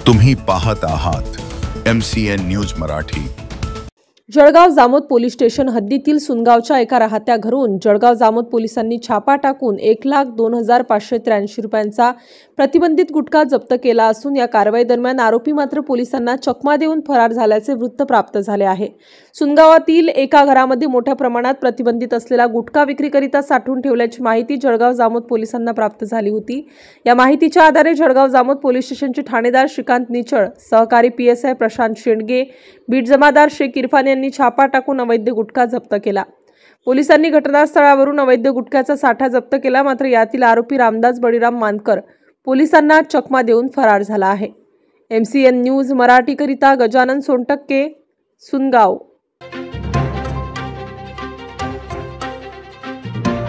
तुम्ही पाहत आहात MCN news Marathi. Jalgaon Jamod police station हद्दीतील सुनगावच्या एका राहत्या घरून जळगाव जामोद पोलिसांनी छापा टाकून 1,02,583 रुपयांचा प्रतिबंधित गुटखा जप्त केला असून या कारवाई दरम्यान आरोपी मात्र पोलिसांना चकमा देऊन फरार झाल्याचे वृत्त प्राप्त झाले आहे। सुनगावातील एका घरामध्ये मोठ्या प्रमाणात प्रतिबंधित असलेला गुटखा विक्रीकरिता साठवून ठेवल्याची माहिती जळगाव जामोद पोलिसांना प्राप्त झाली होती। या माहितीच्या आधारे जळगाव जामोद पोलीस स्टेशनचे ठाणेदार श्रीकांत निचळ, सहकारी PSI प्रशांत शेंडगे, बीट जमादार शेख इरफान यांनी छापा टाकून अवैध गुटखा जप्त केला। पोलिसांनी घटनास्थळावरून अवैध गुटख्याचा साठा जप्त केला, मात्र यातील आरोपी रामदास बळीराम मानकर पोलिसांना चकमा देऊन फरार झाला आहे। MCN न्यूज मराठी करिता गजानन सोनटक्के, सुनगाव।